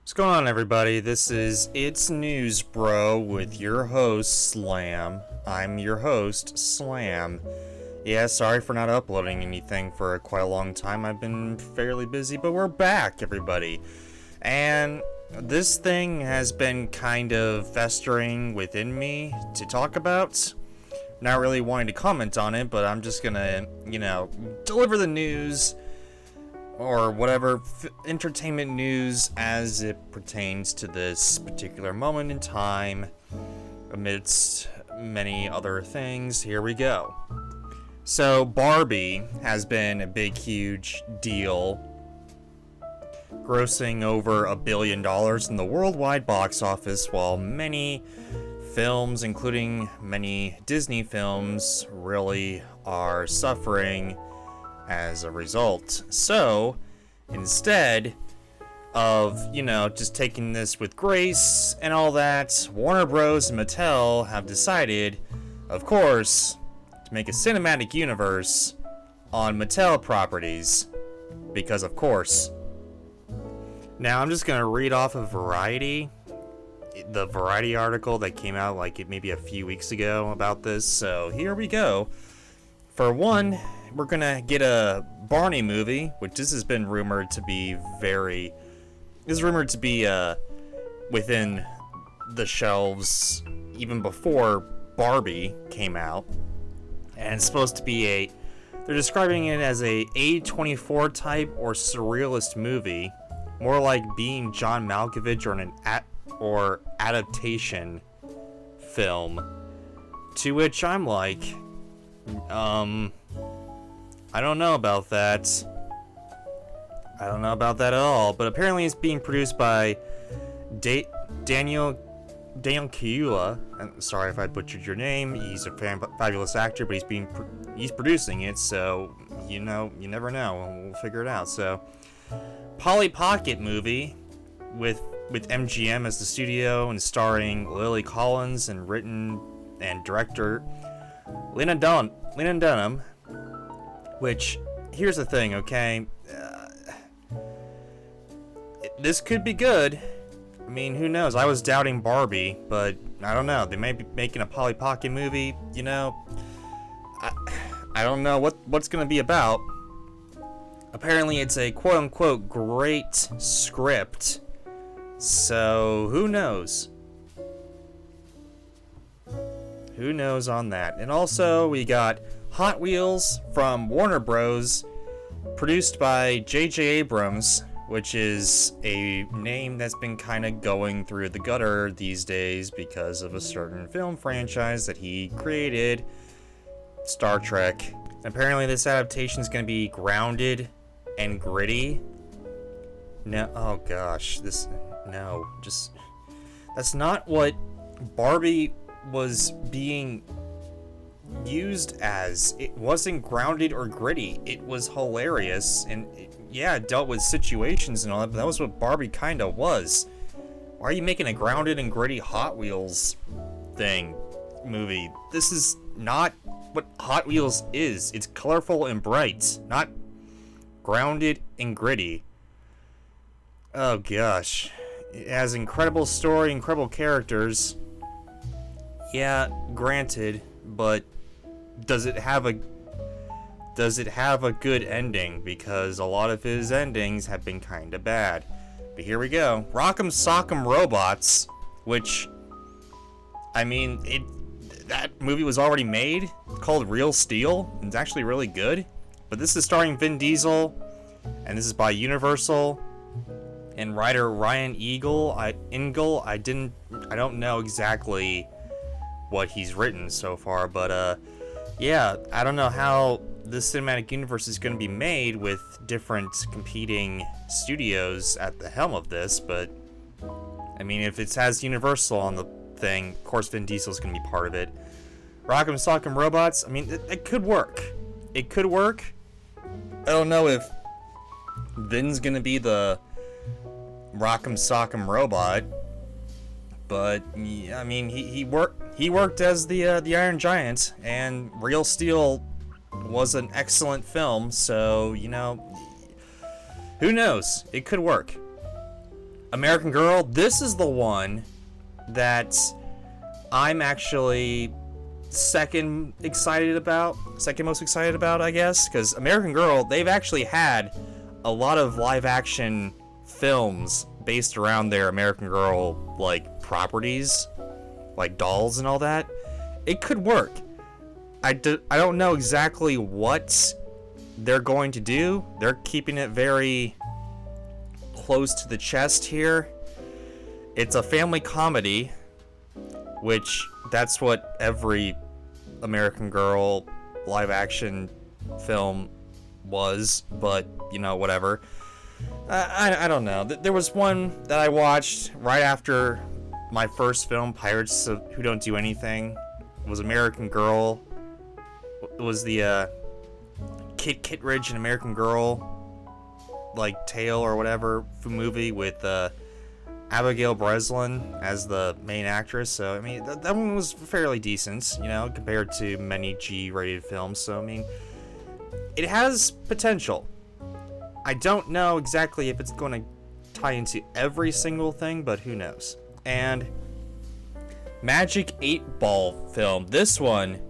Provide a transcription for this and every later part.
What's going on, everybody? This is It's News Bro with your host, Slam. I'm your host, Slam. Yeah, sorry for not uploading anything for quite a long time. I've been fairly busy, but we're back, everybody. And this thing has been kind of festering within me to talk about. Not really wanting to comment on it, but I'm just gonna, deliver the news or whatever entertainment news as it pertains to this particular moment in time amidst many other things. Here we go. So Barbie has been a big, huge deal, grossing over $1 billion in the worldwide box office, while many films, including many Disney films, really are suffering as a result. So instead of, just taking this with grace and all that, Warner Bros. And Mattel have decided, of course, to make a cinematic universe on Mattel properties, because of course. Now I'm just gonna read off of the Variety article that came out maybe a few weeks ago about this. So here we go. For one, we're gonna get a Barney movie, which this has been rumored to be within the shelves even before Barbie came out, and it's supposed to be they're describing it as a A24 type or surrealist movie, more like Being John Malkovich or adaptation film. To which I'm like, I don't know about that. I don't know about that at all. But apparently it's being produced by Daniel Kaluuya. I'm sorry if I butchered your name. He's a fabulous actor, but he's producing it. So you never know. We'll figure it out. So Polly Pocket movie with MGM as the studio and starring Lily Collins and written and director Lena Dunham. Which, here's the thing, okay? This could be good. I mean, who knows? I was doubting Barbie, but I don't know. They may be making a Polly Pocket movie, I don't know what's going to be about. Apparently, it's a quote-unquote great script. So, who knows? Who knows on that? And also, we got Hot Wheels from Warner Bros. Produced by J.J. Abrams, which is a name that's been kind of going through the gutter these days because of a certain film franchise that he created, Star Trek. Apparently this adaptation is going to be grounded and gritty. No, oh gosh, that's not what Barbie was being used as. It wasn't grounded or gritty. It was hilarious, and it dealt with situations and all that, but that was what Barbie kind of was. Why are you making a grounded and gritty Hot Wheels movie? This is not what Hot Wheels is. It's colorful and bright, not grounded and gritty. Oh gosh. It has incredible story, incredible characters. Yeah, granted, but does it have a good ending? Because a lot of his endings have been kind of bad. But here we go. Rock'em Sock'em Robots, which, I mean, that movie was already made. It's called Real Steel. It's actually really good. But this is starring Vin Diesel, and this is by Universal and writer Ryan Engel. I don't know exactly what he's written so far, but I don't know how this cinematic universe is going to be made with different competing studios at the helm of this, but I mean, if it has Universal on the thing, of course Vin Diesel's going to be part of it. Rock'em Sock'em Robots, I mean, it could work. It could work. I don't know if Vin's going to be the Rock'em Sock'em Robot, but I mean, he worked as the Iron Giant, and Real Steel was an excellent film, so who knows? It could work. American Girl, this is the one that I'm actually second most excited about, I guess, because American Girl, they've actually had a lot of live action films based around their American Girl like properties, like dolls and all that. It could work. I don't know exactly what they're going to do. They're keeping it very close to the chest here. It's a family comedy, which that's what every American Girl live action film was, but you know, whatever. I don't know. There was one that I watched right after my first film, Pirates Who Don't Do Anything. It was American Girl. It was the Kit Kittredge and American Girl like tale or whatever movie with Abigail Breslin as the main actress. So I mean that one was fairly decent, you know, compared to many G-rated films. So I mean, it has potential. I don't know exactly if it's going to tie into every single thing, but who knows. And Magic 8 Ball film. This one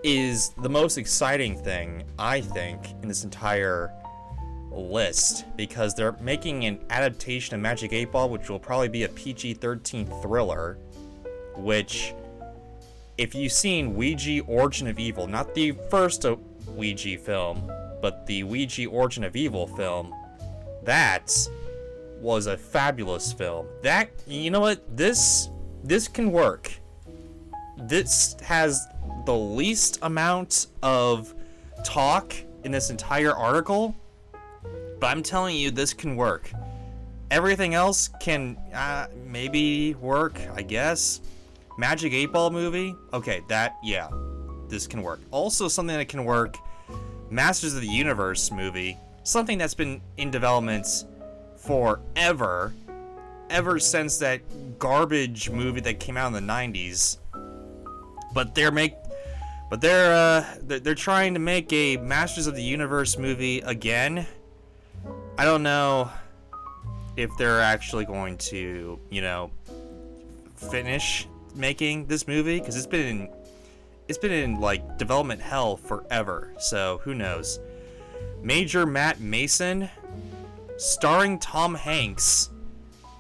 is the most exciting thing, I think, in this entire list, because they're making an adaptation of Magic 8 Ball, which will probably be a PG-13 thriller, which, if you've seen Ouija Origin of Evil, not the first Ouija film, but the Ouija Origin of Evil film, that was a fabulous film. That, you know what, this can work. This has the least amount of talk in this entire article, but I'm telling you, this can work. Everything else can maybe work, I guess. Magic 8 Ball movie, okay, this can work. Also, something that can work, Masters of the Universe movie, something that's been in development forever, ever since that garbage movie that came out in the 90s. But they're trying to make a Masters of the Universe movie again. I don't know if they're actually going to, you know, finish making this movie, because it's been in like development hell forever. So who knows? Major Matt Mason, starring Tom Hanks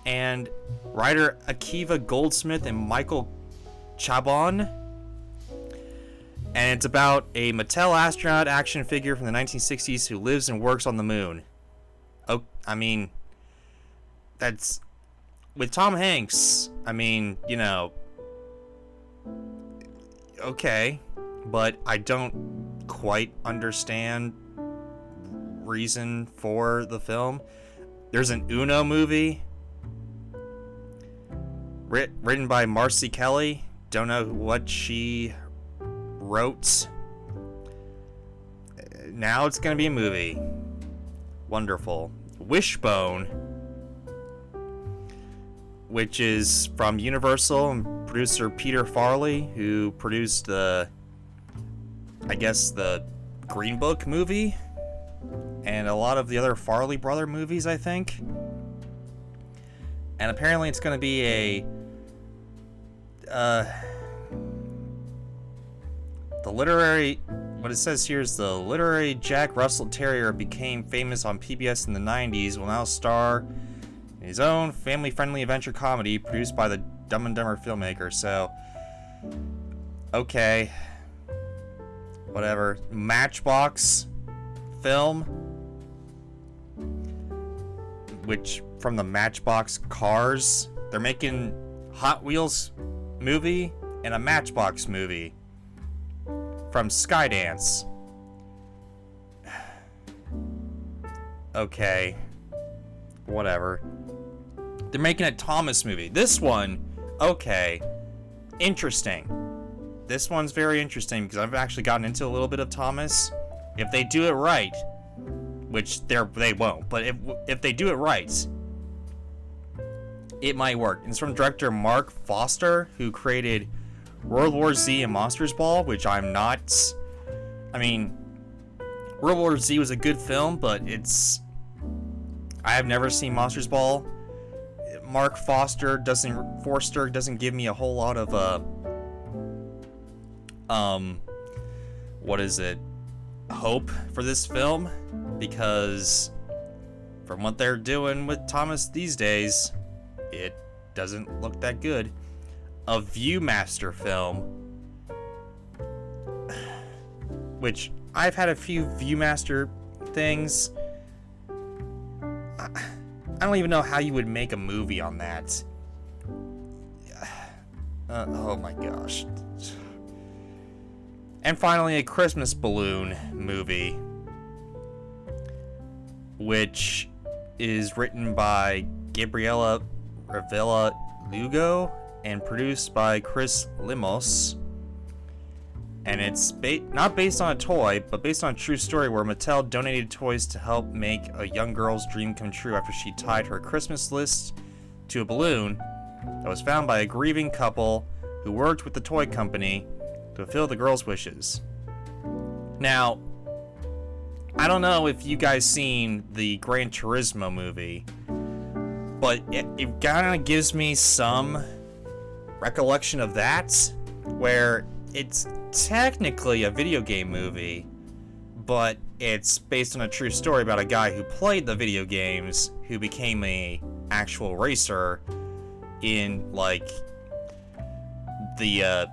and writer Akiva Goldsmith and Michael Chabon. And it's about a Mattel astronaut action figure from the 1960s who lives and works on the moon. Oh, I mean, that's with Tom Hanks. I mean, you know, okay, but I don't quite understand reason for the film. There's an Uno movie written by Marcy Kelly. Don't know what she wrote. Now it's gonna be a movie. Wonderful. Wishbone, which is from Universal and producer Peter Farley, who produced the Green Book movie and a lot of the other Farley brother movies, I think. And apparently it's going to be what it says here is the literary Jack Russell Terrier became famous on PBS in the 90s, will now star in his own family-friendly adventure comedy produced by the Dumb and Dumber filmmaker. So, okay, whatever. Matchbox film, which from the Matchbox Cars, they're making Hot Wheels movie and a Matchbox movie from Skydance. Okay, whatever. They're making a Thomas movie. This one, okay, interesting. This one's very interesting because I've actually gotten into a little bit of Thomas. If they do it right, which they won't, but if they do it right, it might work. It's from director Mark Foster, who created World War Z and Monsters Ball, which I'm not. I mean, World War Z was a good film, but I have never seen Monsters Ball. Mark Forster doesn't give me a whole lot of hope for this film, because from what they're doing with Thomas these days, it doesn't look that good. A Viewmaster film, which I've had a few Viewmaster things. I don't even know how you would make a movie on that. Oh my gosh. And finally, a Christmas Balloon movie, which is written by Gabriela Revilla Lugo and produced by Chris Limos. And it's not based on a toy, but based on a true story where Mattel donated toys to help make a young girl's dream come true after she tied her Christmas list to a balloon that was found by a grieving couple who worked with the toy company to fulfill the girl's wishes. Now, I don't know if you guys seen the Gran Turismo movie, but it kind of gives me some recollection of that, where it's technically a video game movie, but it's based on a true story about a guy who played the video games who became a actual racer in like the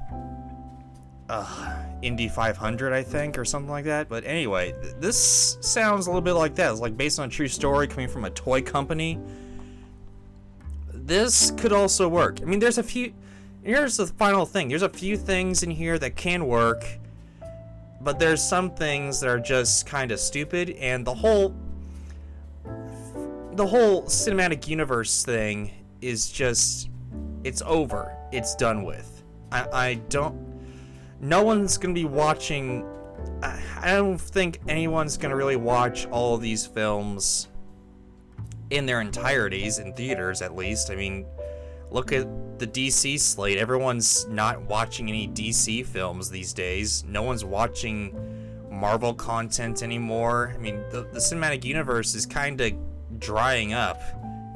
Indy 500, I think, or something like that. But anyway, this sounds a little bit like that. It's like based on a true story coming from a toy company. This could also work. I mean, here's the final thing. There's a few things in here that can work, but there's some things that are just kind of stupid, and the whole cinematic universe thing is just, it's over. It's done with. No one's gonna be watching. I don't think anyone's gonna really watch all of these films in their entireties, in theaters at least. I mean, look at the DC slate. Everyone's not watching any DC films these days. No one's watching Marvel content anymore. I mean, the cinematic universe is kind of drying up.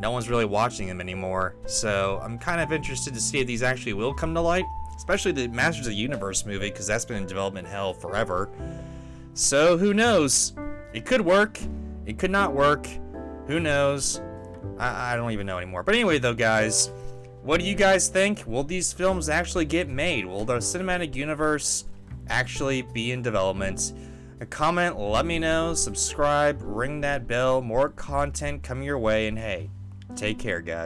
No one's really watching them anymore. So I'm kind of interested to see if these actually will come to light, especially the Masters of the Universe movie, because that's been in development hell forever. So who knows? It could work. It could not work. Who knows? I don't even know anymore. But anyway, though, guys, what do you guys think? Will these films actually get made? Will the cinematic universe actually be in development? A comment, let me know, subscribe, ring that bell, more content coming your way, and hey, take care, guys.